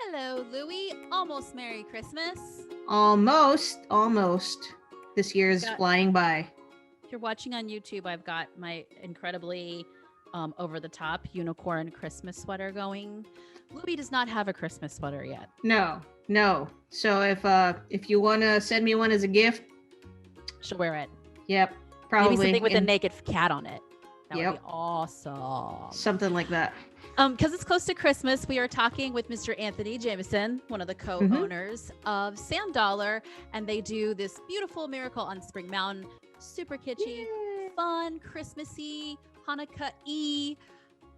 Hello, Louie. Almost Merry Christmas. Almost. This year is flying by. If you're watching on YouTube, I've got my incredibly over-the-top unicorn Christmas sweater going. Louie does not have a Christmas sweater yet. No. So if you want to send me one as a gift, she'll wear it. Yep, probably. Maybe something with a naked cat on it. That would be awesome. Something like that. Because it's close to Christmas, we are talking with Mr. Anthony Jamison, one of the co-owners of Sand Dollar, and they do this beautiful Miracle on Spring Mountain, super kitschy, fun, Christmassy, Hanukkah-y,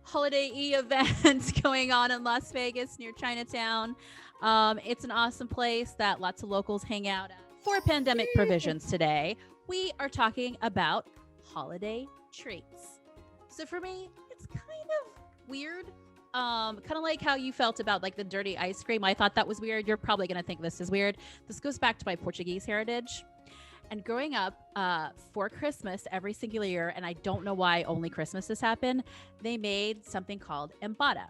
holiday-y events going on in Las Vegas near Chinatown. It's an awesome place that lots of locals hang out at. For pandemic provisions today, we are talking about holiday treats. So for me, it's kind of weird, kind of like how you felt about like the dirty ice cream. I thought that was weird. You're probably gonna think this is weird. This goes back to my Portuguese heritage, and growing up for Christmas every single year, and I don't know why only Christmas this happened, they made something called empada,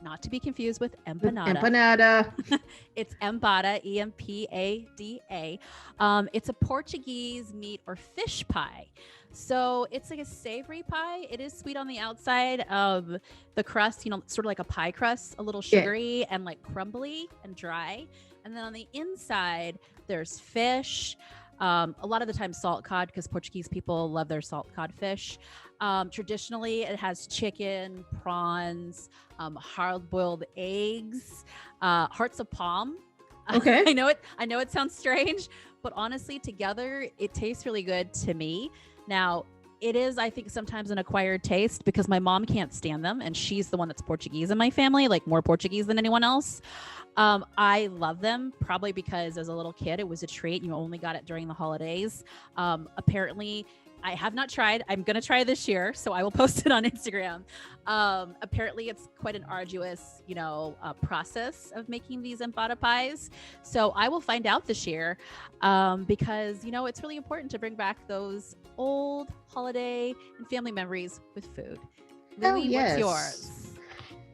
not to be confused with empanada. It's empada, E-M-P-A-D-A. It's a Portuguese meat or fish pie. So it's like a savory pie. It is sweet on the outside. The crust, sort of like a pie crust, a little sugary and like crumbly and dry. And then on the inside, there's fish. A lot of the time salt cod, because Portuguese people love their salt cod fish. Traditionally, it has chicken, prawns, hard-boiled eggs, hearts of palm. Okay. I know it sounds strange, but honestly, together, it tastes really good to me. Now, it is, I think, sometimes an acquired taste because my mom can't stand them, and she's the one that's Portuguese in my family, like more Portuguese than anyone else. I love them, probably because as a little kid, it was a treat. You only got it during the holidays. Apparently, I have not tried. I'm going to try this year, so I will post it on Instagram. Apparently, it's quite an arduous, process of making these empada pies. So I will find out this year because, it's really important to bring back those old holiday and family memories with food. Louie, what's yours?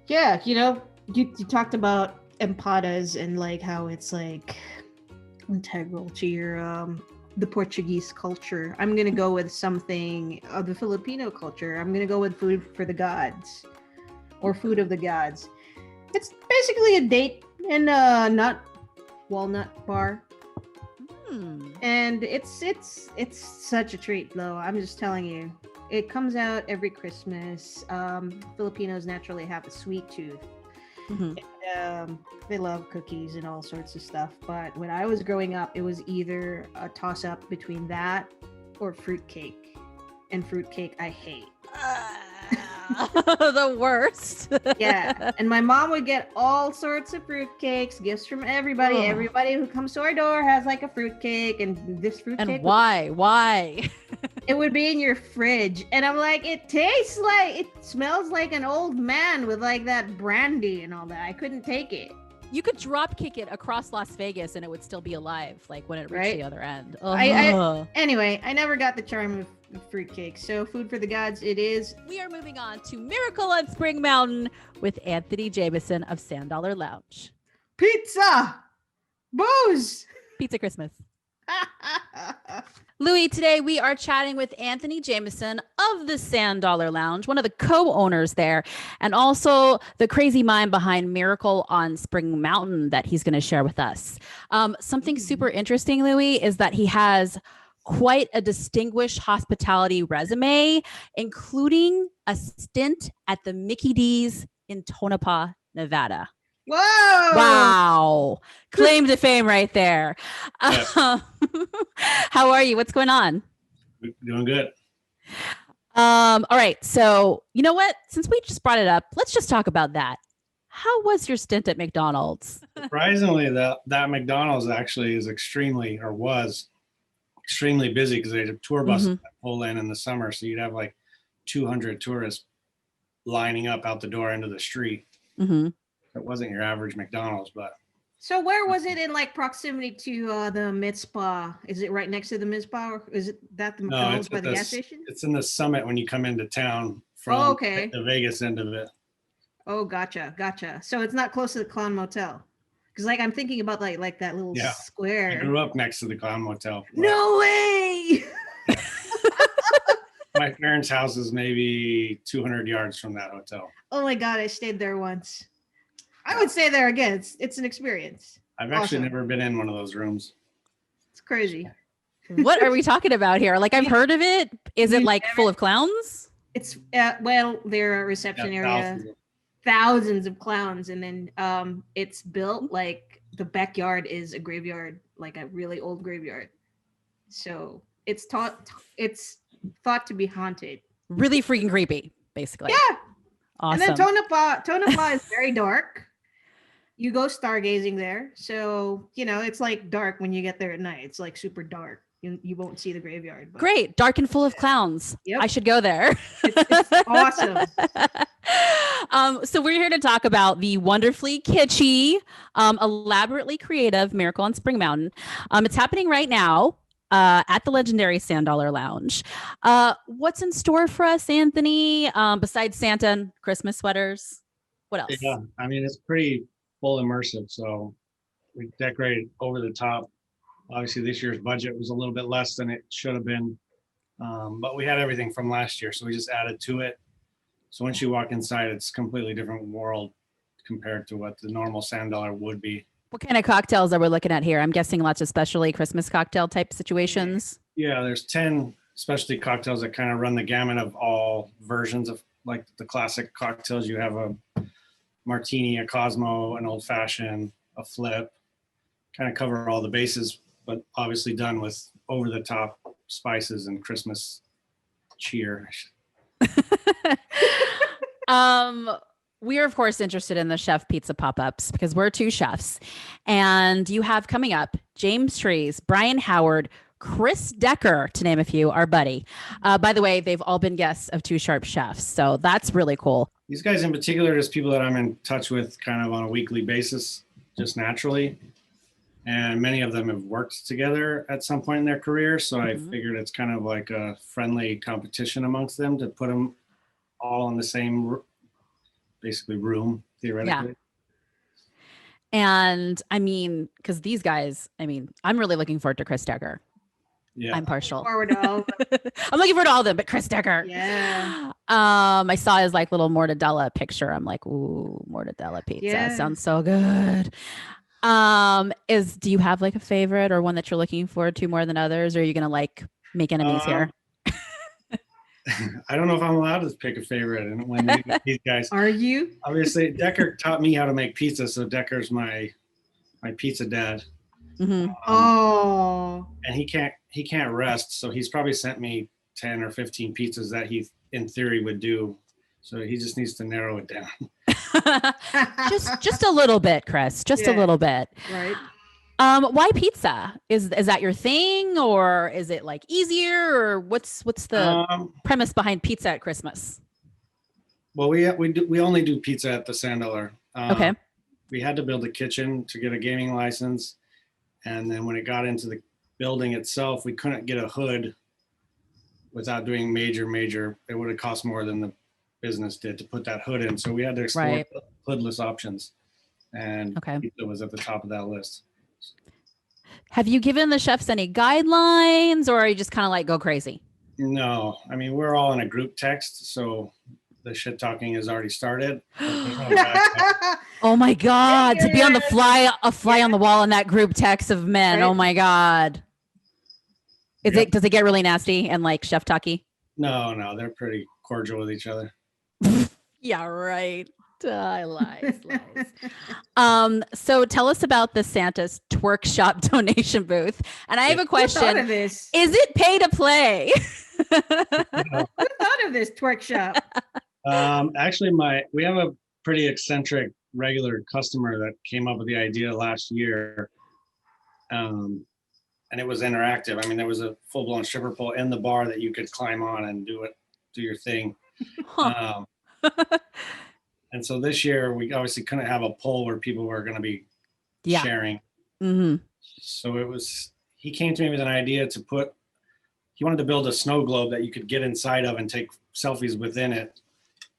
Yeah, you talked about empadas and like how it's like integral to your the Portuguese culture. I'm gonna go with something of the Filipino culture. I'm gonna go with food for the gods, or food of the gods. It's basically a date and a walnut bar. And it's such a treat, though. I'm just telling you, it comes out every Christmas. Filipinos naturally have a sweet tooth. And, they love cookies and all sorts of stuff. But when I was growing up, it was either a toss-up between that or fruitcake. And fruitcake, I hate. The worst. Yeah, and my mom would get all sorts of fruitcakes, gifts from everybody. Everybody who comes to our door has like a fruitcake, and this fruitcake. And why? It would be in your fridge, and I'm like, it smells like an old man with like that brandy and all that. I couldn't take it. You could drop kick it across Las Vegas and it would still be alive, like when it reached the other end. Anyway, I never got the charm of fruitcake. So food for the gods it is. We are moving on to Miracle on Spring Mountain with Anthony Jamison of Sand Dollar Lounge. Pizza! Booze! Pizza Christmas. Louie, today we are chatting with Anthony Jamison of the Sand Dollar Lounge, one of the co-owners there, and also the crazy mind behind Miracle on Spring Mountain that he's going to share with us. Something super interesting, Louie, is that he has quite a distinguished hospitality resume, including a stint at the Mickey D's in Tonopah, Nevada. Whoa! Wow. Claim to fame right there. Yeah. How are you? What's going on? Doing good. All right. So, you know what? Since we just brought it up, let's just talk about that. How was your stint at McDonald's? Surprisingly, that McDonald's actually was extremely busy because they had tour buses that pull in the summer. So you'd have like 200 tourists lining up out the door into the street. Mm-hmm. It wasn't your average McDonald's, but. So where was it in like proximity to the Mid Spa? Is it right next to the Mid Spa, or is it that the McDonald's by the gas station? It's in the Summit when you come into town from the Vegas end of it. Oh, gotcha. So it's not close to the Clown Motel, because like I'm thinking about like that little square. I grew up next to the Clown Motel. No way! My parents' house is maybe 200 yards from that hotel. Oh my God, I stayed there once. I would stay there again. It's an experience. I've actually never been in one of those rooms. It's crazy. What are we talking about here? Like, I've heard of it. Is it like full of clowns? It's their reception area, thousands of clowns, and then it's built like the backyard is a graveyard, like a really old graveyard. So it's thought to be haunted. Really freaking creepy, basically. Yeah. Awesome. And then Tonopah is very dark. You go stargazing there. So, it's like dark when you get there at night. It's like super dark. You won't see the graveyard. But. Great. Dark and full of clowns. Yep. I should go there. It's awesome. So we're here to talk about the wonderfully kitschy, elaborately creative Miracle on Spring Mountain. It's happening right now at the legendary Sand Dollar Lounge. What's in store for us, Anthony? Besides Santa and Christmas sweaters, what else? Yeah, I mean, it's pretty full immersive. So we decorated over the top. Obviously, this year's budget was a little bit less than it should have been, but we had everything from last year, so we just added to it. So once you walk inside, it's a completely different world compared to what the normal Sand Dollar would be. What kind of cocktails are we looking at here? I'm guessing lots of specialty Christmas cocktail type situations. Yeah, there's 10 specialty cocktails that kind of run the gamut of all versions of like the classic cocktails. You have a martini, a Cosmo, an old fashioned, a flip, kind of cover all the bases, but obviously done with over the top spices and Christmas cheer. We are, of course, interested in the chef pizza pop-ups because we're two chefs. And you have coming up James Trees, Brian Howard, Chris Decker, to name a few, our buddy. By the way, they've all been guests of Two Sharp Chefs. So that's really cool. These guys in particular are just people that I'm in touch with kind of on a weekly basis, just naturally. And many of them have worked together at some point in their career. So I figured it's kind of like a friendly competition amongst them to put them all in the same basically room, theoretically. Yeah. And I mean, because these guys, I'm really looking forward to Chris Decker. Yeah. I'm partial. I'm looking forward to all of them, but Chris Decker. Yeah. I saw his like little mortadella picture. I'm like, ooh, mortadella pizza. Yeah. Sounds so good. Do you have like a favorite or one that you're looking forward to more than others? Or are you gonna like make enemies here? I don't know if I'm allowed to pick a favorite. And when these guys are you? Obviously, Decker taught me how to make pizza, so Decker's my pizza dad. Mm-hmm. And he can't rest, so he's probably sent me 10 or 15 pizzas that he in theory would do. So he just needs to narrow it down. just a little bit, Chris. Just a little bit. Right. Why pizza? Is that your thing, or is it like easier, or what's the premise behind pizza at Christmas? Well, we only do pizza at the Sand Dollar. Okay. We had to build a kitchen to get a gaming license, and then when it got into the building itself, we couldn't get a hood without doing major. It would have cost more than the business did to put that hood in, so we had to explore hoodless options, and pizza was at the top of that list. Have you given the chefs any guidelines, or are you just kind of like go crazy? No, we're all in a group text, so the shit talking has already started. Oh my God, to be on the fly on the wall in that group text of men. Right. Oh my God. Does it get really nasty and like chef talky? No, they're pretty cordial with each other. Yeah, right. Lies. So tell us about the Santa's Twerk Shop donation booth. And I have a Who thought question. of this? Is it pay to play? Who thought of this twerk shop? Actually, we have a pretty eccentric regular customer that came up with the idea last year. And it was interactive. I mean, there was a full-blown stripper pole in the bar that you could climb on and do your thing. Huh. And so this year we obviously couldn't have a pole where people were going to be sharing. Mm-hmm. So he came to me with an idea he wanted to build a snow globe that you could get inside of and take selfies within it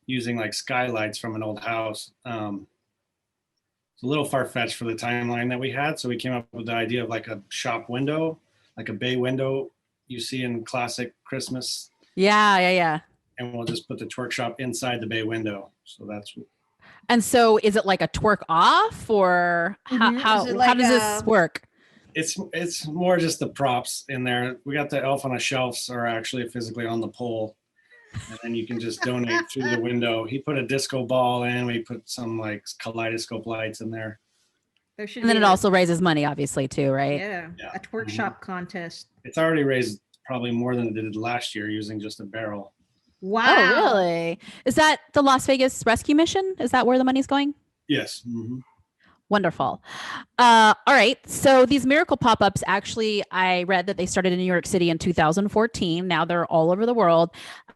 using like skylights from an old house. It's a little far-fetched for the timeline that we had. So we came up with the idea of like a shop window, like a bay window you see in classic Christmas. Yeah. And we'll just put the twerk shop inside the bay window. So that's. And so is it like a twerk off or how does this work? It's more just the props in there. We got the elf on the shelves are actually physically on the pole. And then you can just donate through the window. He put a disco ball in. We put some like kaleidoscope lights in there. And then it also raises money, obviously, too, right? Yeah. A twerk shop contest. It's already raised probably more than it did last year using just a barrel. Wow. Oh, really? Is that the Las Vegas Rescue Mission? Is that where the money's going? Yes. Mm-hmm. Wonderful. All right. So these miracle pop-ups, actually, I read that they started in New York City in 2014. Now they're all over the world.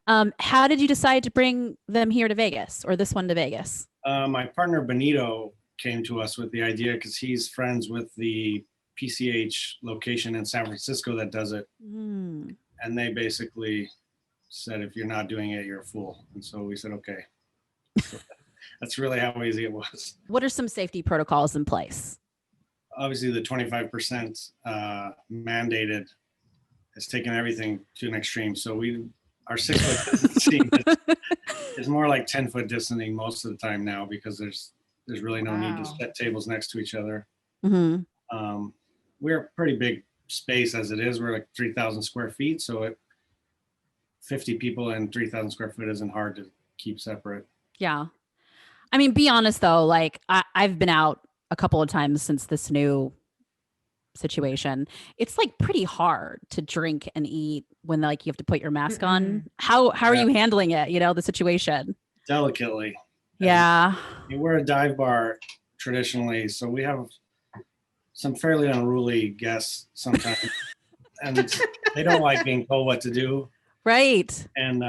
How did you decide to bring them here to Vegas, or this one to Vegas? My partner Benito came to us with the idea because he's friends with the PCH location in San Francisco that does it. And they basically said, if you're not doing it, you're a fool. And so we said, okay. So that's really how easy it was. What are some safety protocols in place? Obviously, the 25% mandated has taken everything to an extreme. So our 6-foot distancing is more like 10-foot distancing most of the time now because there's really no need to set tables next to each other. Mm-hmm. We're a pretty big space as it is. We're like 3,000 square feet. So 50 people in 3,000 square foot isn't hard to keep separate. Yeah. I mean, be honest though, like I've been out a couple of times since this new situation. It's like pretty hard to drink and eat when like you have to put your mask on. How are you handling it? You know, the situation? Delicately. Yeah. We're a dive bar traditionally, so we have some fairly unruly guests sometimes, and they don't like being told what to do. Right. And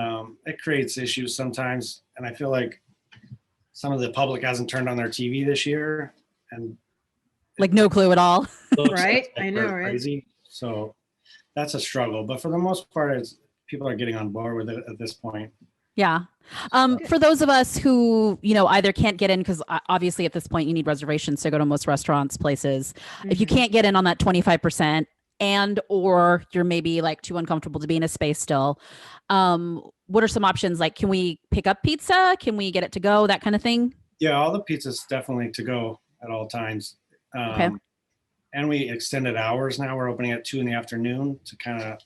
it creates issues sometimes. And I feel like some of the public hasn't turned on their TV this year, and like no clue at all. Right. I know, right? Crazy. So that's a struggle. But for the most part, people are getting on board with it at this point. Yeah. For those of us who, you know, either can't get in, because obviously at this point you need reservations to go to most restaurants, places. If you can't get in on that 25% and or you're maybe like too uncomfortable to be in a space still, what are some options? Like, can we pick up pizza? Can we get it to go? That kind of thing? Yeah, all the pizza's definitely to go at all times. Okay. And we extended hours now. We're opening at 2 p.m. to kind of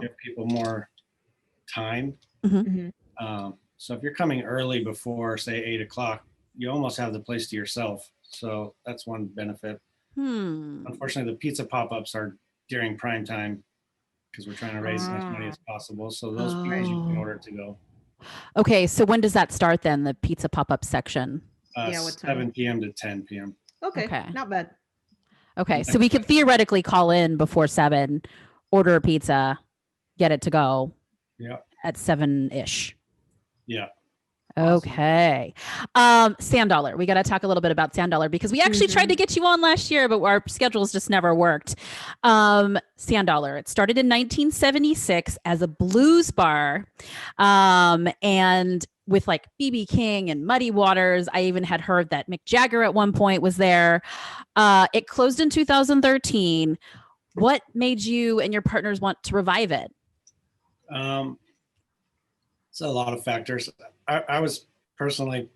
give people more time. So if you're coming early before, say, 8 o'clock, you almost have the place to yourself. So that's one benefit. Unfortunately, the pizza pop-ups are during prime time because we're trying to raise as much money as possible. So those pizzas you can order to go. Okay, so when does that start then, the pizza pop-up section? 7 p.m. to 10 p.m. Okay, not bad. Okay, so we could theoretically call in before 7, order a pizza, get it to go at 7-ish. Yeah. Okay. Sand Dollar. We got to talk a little bit about Sand Dollar because we actually tried to get you on last year, but our schedules just never worked. Sand Dollar. It started in 1976 as a blues bar. And with like BB King and Muddy Waters. I even had heard that Mick Jagger at one point was there. It closed in 2013. What made you and your partners want to revive it? It's a lot of factors. I was personally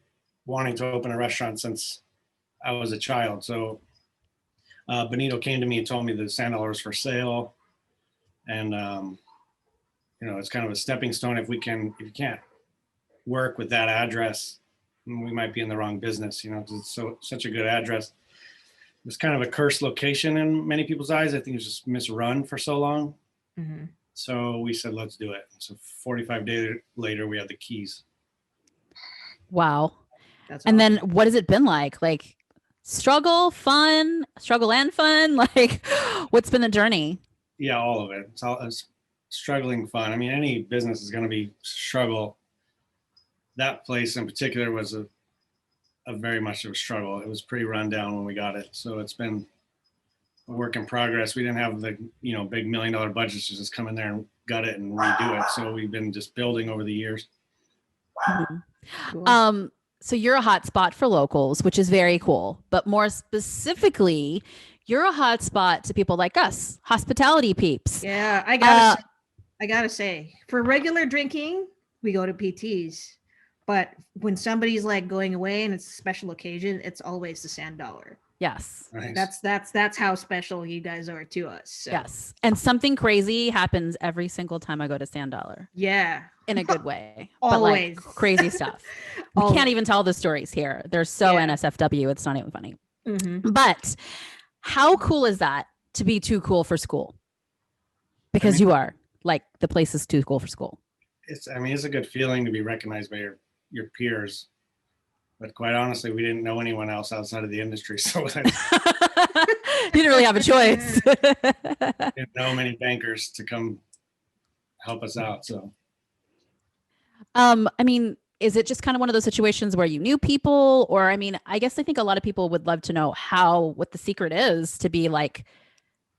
wanting to open a restaurant since I was a child. So Benito came to me and told me the Sand Dollar was for sale. And, it's kind of a stepping stone. If you can't work with that address, we might be in the wrong business, 'cause it's such a good address. It was kind of a cursed location in many people's eyes. I think it was just misrun for so long. Mm-hmm. So we said, let's do it. So 45 days later, we had the keys. Wow. That's And awesome. then what has it been like? Like struggle and fun? Like what's been the journey? Yeah, all of it. It's struggling fun. I mean, any business is going to be struggle. That place in particular was a very much of a struggle. It was pretty run down when we got it. So it's been a work in progress. We didn't have the, big $1 million budgets to just come in there and gut it and redo it. So we've been just building over the years. Cool. So you're a hot spot for locals, which is very cool. But more specifically, you're a hot spot to people like us, hospitality peeps. Yeah, I gotta say, for regular drinking, we go to PTs. But when somebody's like going away and it's a special occasion, it's always the Sand Dollar. Yes. Nice. That's how special you guys are to us. So. Yes. And something crazy happens every single time I go to Sand Dollar. Yeah. In a good way. Always. But like crazy stuff. We can't even tell the stories here. They're so NSFW. It's not even funny. Mm-hmm. But how cool is that to be too cool for school? Because you are. Like the place is too cool for school. It's a good feeling to be recognized by your peers. But quite honestly, we didn't know anyone else outside of the industry. So you didn't really have a choice. didn't know many bankers to come help us out. So is it just kind of one of those situations where you knew people? Or I guess I think a lot of people would love to know what the secret is to be like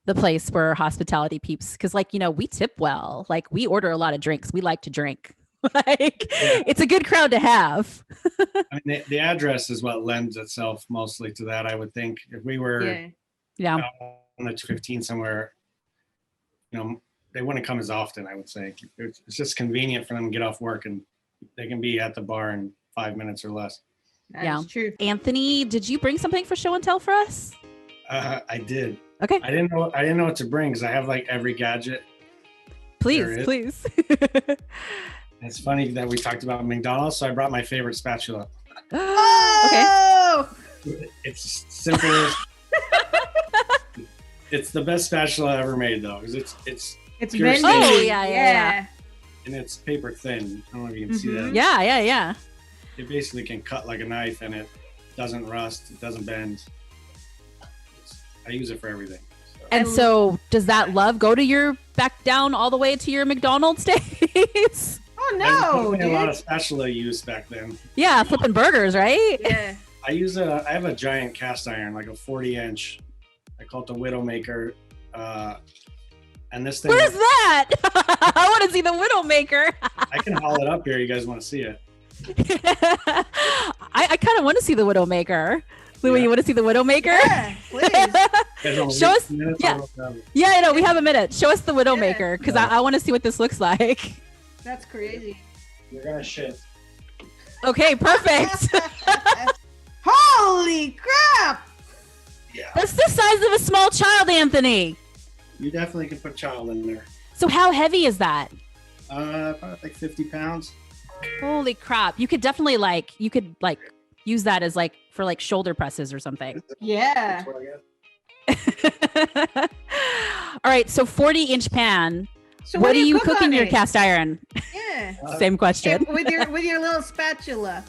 the place where hospitality peeps, because we tip well, like we order a lot of drinks, we like to drink. It's a good crowd to have. The address is what lends itself mostly to that. I would think if we were on the 15 somewhere, they wouldn't come as often. I would say it's just convenient for them to get off work and they can be at the bar in 5 minutes or less. That's true. Anthony, did you bring something for show and tell for us? I did. Okay. I didn't know what to bring because I have like every gadget. Please. It's funny that we talked about McDonald's, so I brought my favorite spatula. Oh! Okay. It's simple as it's the best spatula ever made though, because it's pure bendy. steel. Oh yeah. And it's paper thin. I don't know if you can see that. Yeah. It basically can cut like a knife and it doesn't rust, it doesn't bend. I use it for everything. So. And so does that love go to your back down all the way to your McDonald's days? Oh no! A lot of spatula use back then. Yeah, flipping burgers, right? Yeah. I have a giant cast iron, like a 40-inch. I call it the Widowmaker. And this thing. What is that? I want to see the Widowmaker. I can haul it up here. You guys want to see it? I kind of want to see the Widowmaker. Louie, you want to see the Widowmaker? Yeah, please. Show us. Yeah, I know. We have a minute. Show us the Widowmaker because I want to see what this looks like. That's crazy. You're gonna shit. Okay, perfect. Holy crap! Yeah. That's the size of a small child, Anthony. You definitely can put child in there. So how heavy is that? Probably like 50 pounds. Holy crap. You could definitely use that as for shoulder presses or something. Yeah. All right. So 40-inch pan. So what do you cook cook in on your it? cast iron? Yeah. Same question. With your little spatula.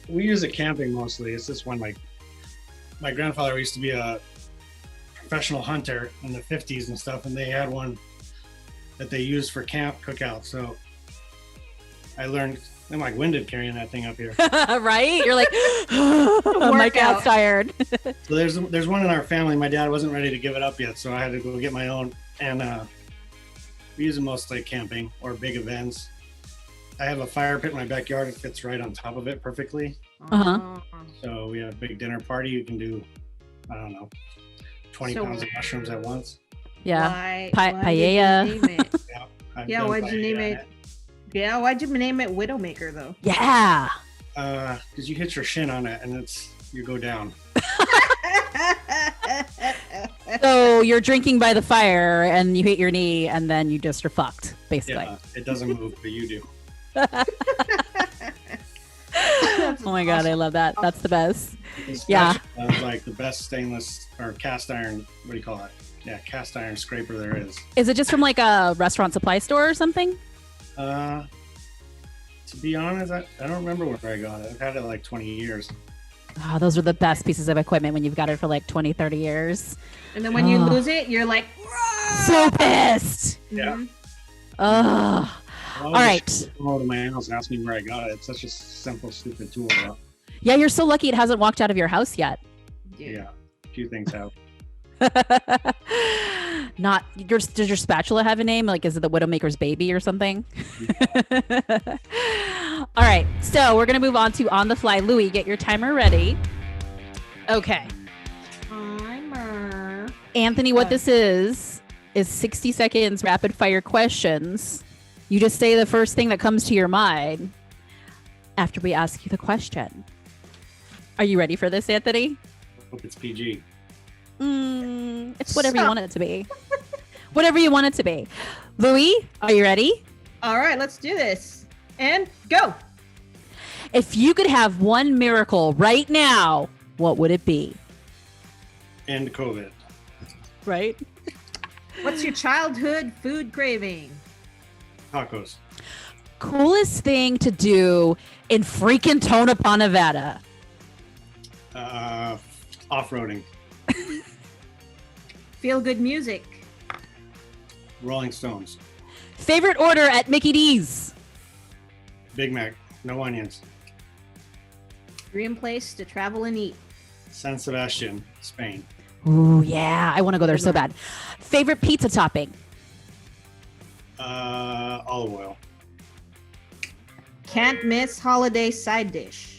We use it camping mostly. It's just when my grandfather used to be a professional hunter in the 50s and stuff, and they had one that they used for camp cookout. So I learned I'm like winded carrying that thing up here. Right? You're like, my cast iron. So there's one in our family. My dad wasn't ready to give it up yet, so I had to go get my own. And we use it mostly camping or big events. I have a fire pit in my backyard. It fits right on top of it perfectly. Uh-huh. So we have a big dinner party. You can do, I don't know, 20 pounds of mushrooms at once. Yeah. Paella. Yeah, why'd you name it? Yeah, why'd you name it Widowmaker though? Yeah. Because you hit your shin on it and you go down. So you're drinking by the fire and you hit your knee and then you just are fucked, basically. Yeah, it doesn't move, but you do. Oh my God, I love that. That's the best. The Yeah. spatula is like the best stainless or cast iron, what do you call it? Yeah, cast iron scraper there is. Is it just from like a restaurant supply store or something? To be honest, I don't remember where I got it. I've had it like 20 years. Oh, those are the best pieces of equipment when you've got it for like 20, 30 years. And then when you lose it, you're like, so pissed. Yeah. Ugh. All right. Go to my house and ask me where I got it. It's such a simple, stupid tool. Though. Yeah, you're so lucky it hasn't walked out of your house yet. Yeah, a few things have. Not does your spatula have a name? Like, is it the Widowmaker's baby or something? All right, so we're gonna move on to on the fly. Louie, get your timer ready. Okay. timer. Anthony, what this is 60 seconds rapid fire questions. You just say the first thing that comes to your mind after we ask you the question. Are you ready for this, Anthony? Hope it's PG. It's whatever you want it to be. Whatever you want it to be. Louie, are you ready? All right, let's do this. And go. If you could have one miracle right now, what would it be? And COVID. Right? What's your childhood food craving? Tacos. Coolest thing to do in freaking Tonopah, Nevada. Off-roading. Feel good music. Rolling Stones. Favorite order at Mickey D's. Big Mac. No onions. Dream place to travel and eat. San Sebastian, Spain. Ooh, yeah. I want to go there so bad. Favorite pizza topping. Olive oil. Can't miss holiday side dish.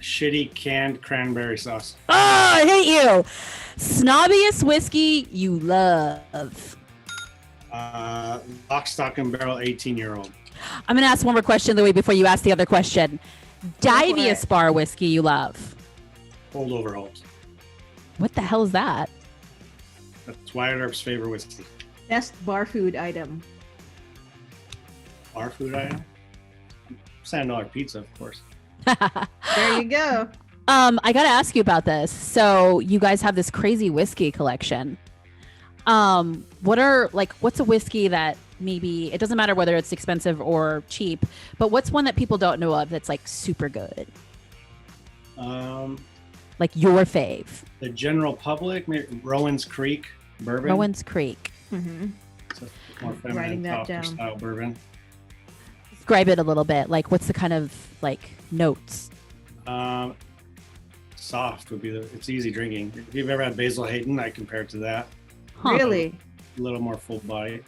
Shitty canned cranberry sauce. Oh, I hate you. Snobbiest whiskey you love. Lock, stock, and barrel 18-year-old. I'm going to ask one more question, Louie, before you ask the other question. Diviest bar whiskey you love. Old Overholt. What the hell is that? That's Wyatt Earp's favorite whiskey. Best bar food item. Our food item? $7 pizza, of course. There you go. I got to ask you about this. So you guys have this crazy whiskey collection. What's a whiskey that maybe, it doesn't matter whether it's expensive or cheap, but what's one that people don't know of that's like super good? Like your fave. The general public, maybe Rowan's Creek bourbon. Rowan's Creek. Mm-hmm. It's a more Writing feminine, that softer down. style bourbon. Describe it a little bit. Like, what's the kind of like notes? Soft would be it's easy drinking. If you've ever had Basil Hayden, I compare it to that. Huh. Really? A little more full body.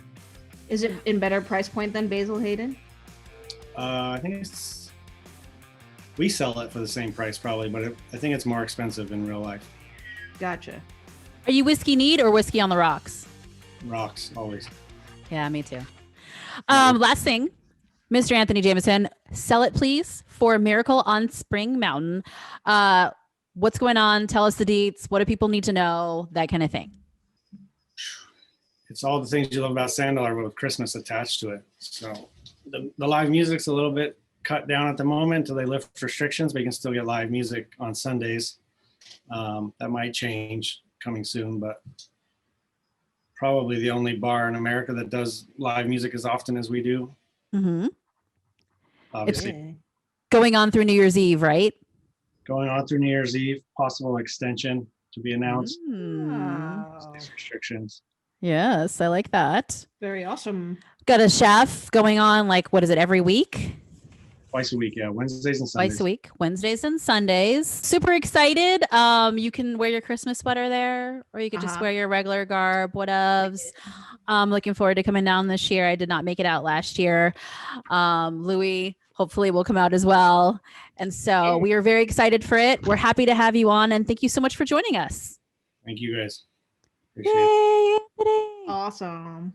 Is it in better price point than Basil Hayden? I think we sell it for the same price probably, but I think it's more expensive in real life. Gotcha. Are you whiskey neat or whiskey on the rocks? Rocks, always. Yeah, me too. Last thing, Mr. Anthony Jamison, sell it please for Miracle on Spring Mountain. What's going on? Tell us the deets. What do people need to know? That kind of thing. It's all the things you love about Sandalwood with Christmas attached to it. So the live music's a little bit cut down at the moment until they lift restrictions, but you can still get live music on Sundays. That might change coming soon, but probably the only bar in America that does live music as often as we do. Mm-hmm. Obviously, Going on through New Year's Eve, right? going on through New Year's Eve, possible extension to be announced. Wow. These restrictions. Yes, I like that. Very awesome. Got a chef going on, like, what is it, every week? Twice a week, yeah. Wednesdays and Sundays. Twice a week, Wednesdays and Sundays. Super excited. You can wear your Christmas sweater there, or you could just wear your regular garb, whatevs. Looking forward to coming down this year. I did not make it out last year. Louie hopefully will come out as well. And so we are very excited for it. We're happy to have you on, and thank you so much for joining us. Thank you guys. Appreciate it. Yay, Anthony. Awesome.